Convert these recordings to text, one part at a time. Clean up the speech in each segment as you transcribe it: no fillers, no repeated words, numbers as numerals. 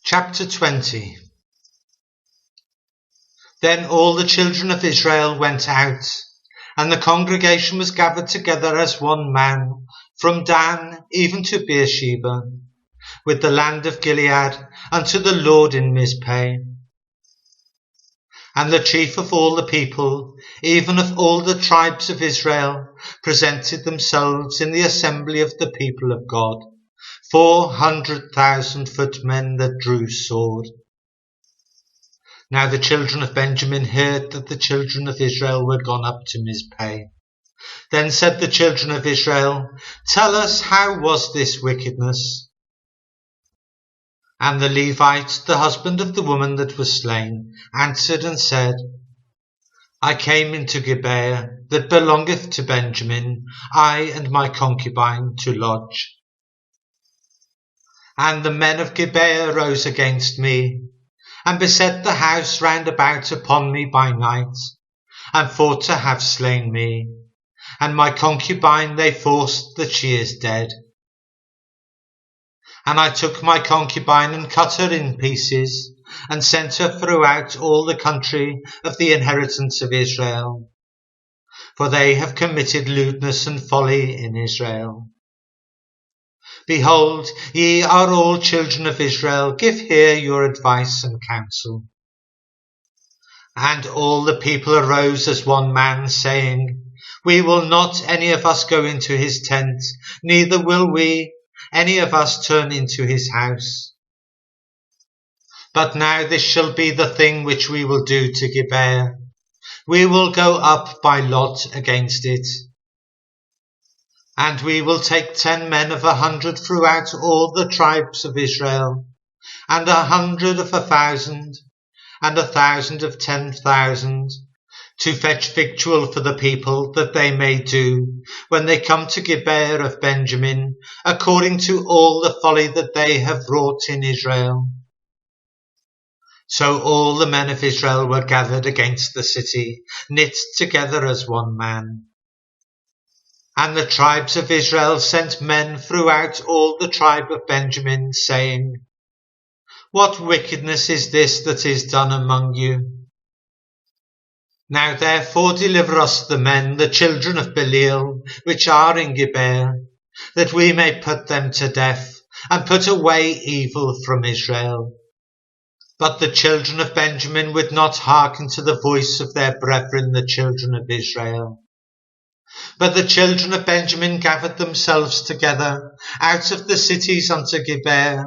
Chapter 20. Then all the children of Israel went out, and the congregation was gathered together as one man, from Dan even to Beersheba, with the land of Gilead, unto the Lord in Mizpeh. And the chief of all the people, even of all the tribes of Israel, presented themselves in the assembly of the people of God, 400,000 footmen that drew sword. Now the children of Benjamin heard that the children of Israel were gone up to Mizpeh. Then said the children of Israel, Tell us, how was this wickedness? And the Levite, the husband of the woman that was slain, answered and said, I came into Gibeah, that belongeth to Benjamin, I and my concubine, to lodge. And the men of Gibeah rose against me, and beset the house round about upon me by night, and thought to have slain me. And my concubine they forced, that she is dead. And I took my concubine and cut her in pieces, and sent her throughout all the country of the inheritance of Israel. For they have committed lewdness and folly in Israel. Behold, ye are all children of Israel, give here your advice and counsel. And all the people arose as one man, saying, We will not any of us go into his tent, neither will we any of us turn into his house. But now this shall be the thing which we will do to Gibeah. We will go up by lot against it. And we will take 10 men of 100 throughout all the tribes of Israel, and 100 of 1,000, and 1,000 of 10,000, to fetch victual for the people, that they may do, when they come to Gibeah of Benjamin, according to all the folly that they have wrought in Israel. So all the men of Israel were gathered against the city, knit together as one man. And the tribes of Israel sent men throughout all the tribe of Benjamin, saying, What wickedness is this that is done among you? Now therefore deliver us the men, the children of Belial, which are in Gibeah, that we may put them to death, and put away evil from Israel. But the children of Benjamin would not hearken to the voice of their brethren, the children of Israel. But the children of Benjamin gathered themselves together out of the cities unto Gibeah,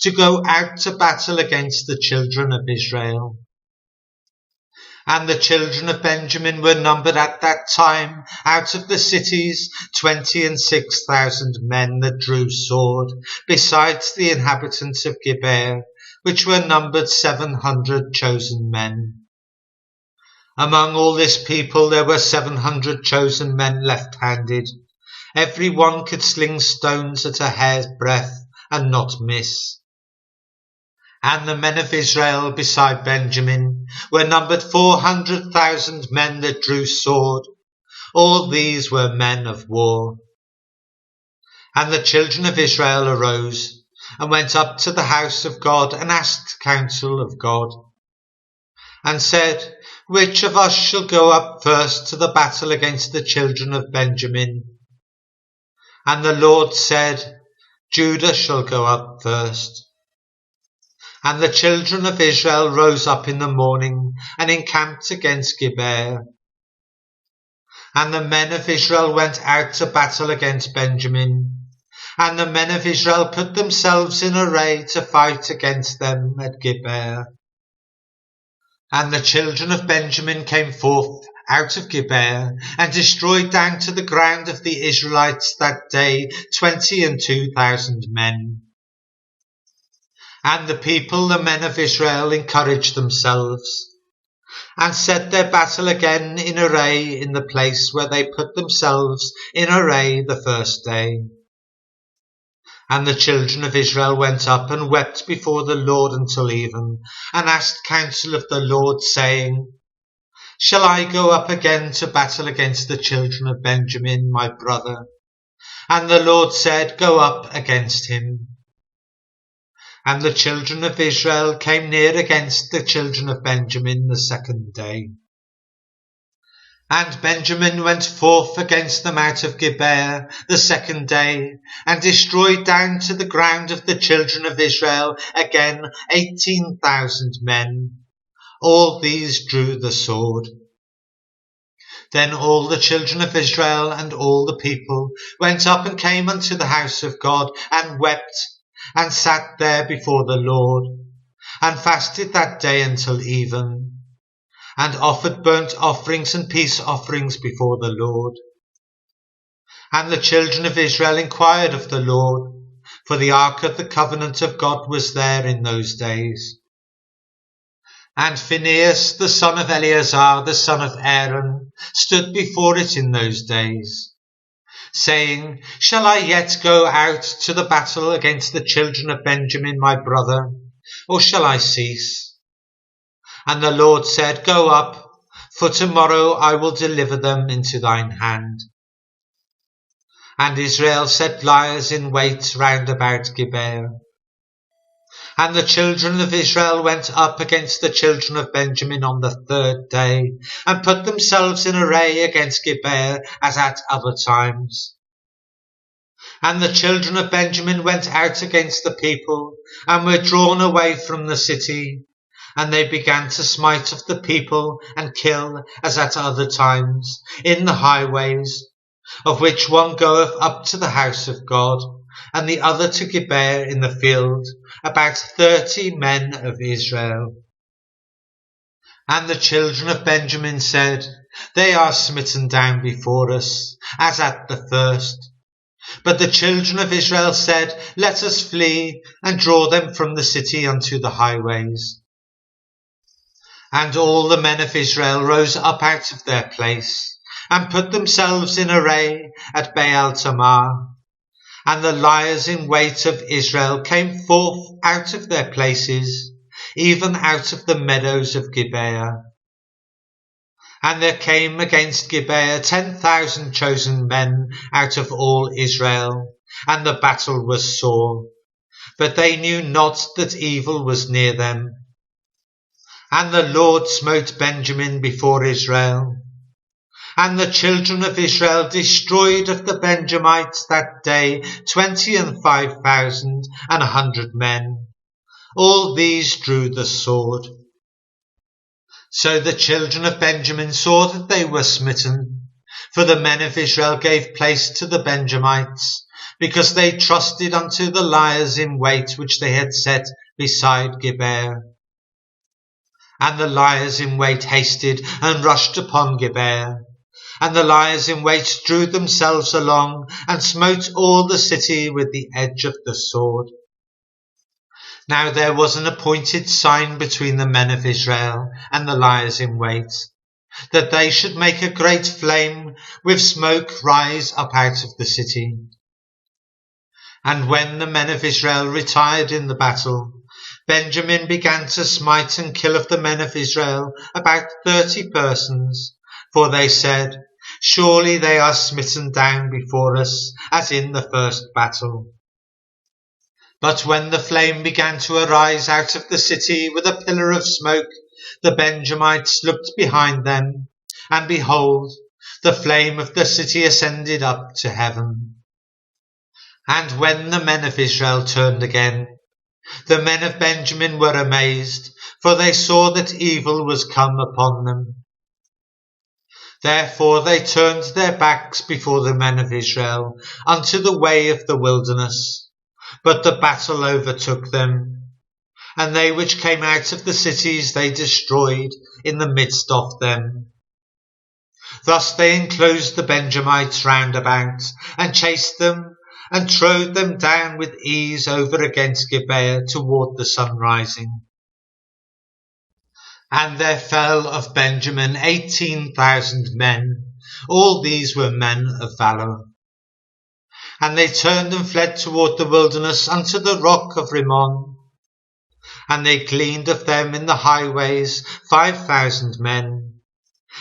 to go out to battle against the children of Israel. And the children of Benjamin were numbered at that time out of the cities 26,000 men that drew sword, besides the inhabitants of Gibeah, which were numbered 700 chosen men. Among all this people there were 700 chosen men left-handed. Every one could sling stones at a hair's breadth and not miss. And the men of Israel beside Benjamin were numbered 400,000 men that drew sword. All these were men of war. And the children of Israel arose and went up to the house of God and asked counsel of God, and said, Which of us shall go up first to the battle against the children of Benjamin? And the Lord said, Judah shall go up first. And the children of Israel rose up in the morning and encamped against Gibeah. And the men of Israel went out to battle against Benjamin. And the men of Israel put themselves in array to fight against them at Gibeah. And the children of Benjamin came forth out of Gibeah, and destroyed down to the ground of the Israelites that day 22,000 men. And the people, the men of Israel, encouraged themselves, and set their battle again in array in the place where they put themselves in array the first day. And the children of Israel went up and wept before the Lord until even, and asked counsel of the Lord, saying, Shall I go up again to battle against the children of Benjamin, my brother? And the Lord said, Go up against him. And the children of Israel came near against the children of Benjamin the second day. And Benjamin went forth against them out of Gibeah the second day, and destroyed down to the ground of the children of Israel again 18,000 men. All these drew the sword. Then all the children of Israel and all the people went up and came unto the house of God, and wept, and sat there before the Lord, and fasted that day until even, and offered burnt offerings and peace offerings before the Lord. And the children of Israel inquired of the Lord, for the ark of the covenant of God was there in those days. And Phinehas, the son of Eleazar, the son of Aaron, stood before it in those days, saying, Shall I yet go out to the battle against the children of Benjamin my brother, or shall I cease? And the Lord said, Go up, for tomorrow I will deliver them into thine hand. And Israel set liers in wait round about Gibeah. And the children of Israel went up against the children of Benjamin on the third day, and put themselves in array against Gibeah as at other times. And the children of Benjamin went out against the people, and were drawn away from the city. And they began to smite of the people, and kill, as at other times, in the highways, of which one goeth up to the house of God, and the other to Gibeah in the field, about 30 men of Israel. And the children of Benjamin said, They are smitten down before us, as at the first. But the children of Israel said, Let us flee, and draw them from the city unto the highways. And all the men of Israel rose up out of their place, and put themselves in array at Baal Tamar. And the liers in wait of Israel came forth out of their places, even out of the meadows of Gibeah. And there came against Gibeah 10,000 chosen men out of all Israel, and the battle was sore. But they knew not that evil was near them. And the Lord smote Benjamin before Israel. And the children of Israel destroyed of the Benjamites that day 25,100 men. All these drew the sword. So the children of Benjamin saw that they were smitten, for the men of Israel gave place to the Benjamites, because they trusted unto the liers in wait which they had set beside Gibeah. And the liers in wait hasted and rushed upon Gibeah. And the liers in wait drew themselves along, and smote all the city with the edge of the sword. Now there was an appointed sign between the men of Israel and the liers in wait, that they should make a great flame with smoke rise up out of the city. And when the men of Israel retired in the battle, Benjamin began to smite and kill of the men of Israel about 30 persons, for they said, Surely they are smitten down before us, as in the first battle. But when the flame began to arise out of the city with a pillar of smoke, the Benjamites looked behind them, and behold, the flame of the city ascended up to heaven. And when the men of Israel turned again, the men of Benjamin were amazed, for they saw that evil was come upon them. Therefore they turned their backs before the men of Israel unto the way of the wilderness. But the battle overtook them, and they which came out of the cities they destroyed in the midst of them. Thus they enclosed the Benjamites round about, and chased them, and trode them down with ease over against Gibeah toward the sunrising. And there fell of Benjamin 18,000 men. All these were men of valour. And they turned and fled toward the wilderness unto the rock of Rimmon. And they gleaned of them in the highways 5,000 men,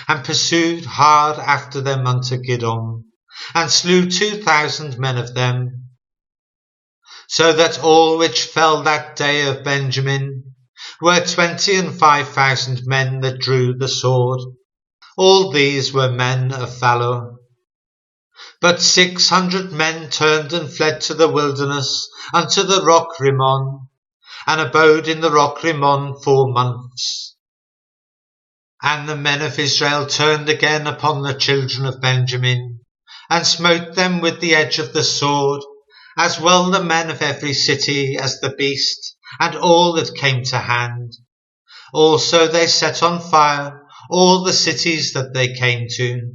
and pursued hard after them unto Gidom, and slew 2,000 men of them. So that all which fell that day of Benjamin were 25,000 men that drew the sword. All these were men of valour. But 600 men turned and fled to the wilderness unto the rock Rimmon, and abode in the rock Rimmon 4 months. And the men of Israel turned again upon the children of Benjamin, and smote them with the edge of the sword, as well the men of every city as the beast, and all that came to hand. Also they set on fire all the cities that they came to.